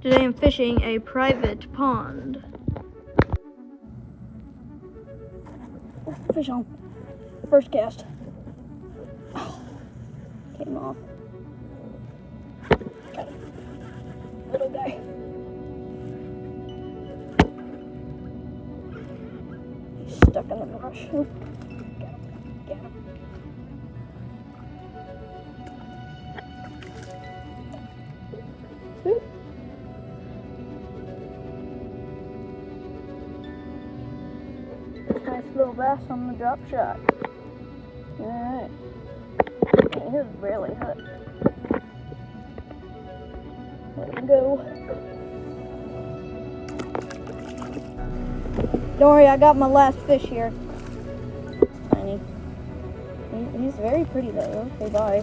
Today I'm fishing a private pond. Fish on. First cast. Came off. Got it. Little guy. He's stuck in the brush. Get him. Get him. Nice little bass on the drop shot. Alright. He was barely hooked. Let him go. Don't worry, I got my last fish here. Tiny. He's very pretty though. Okay, bye.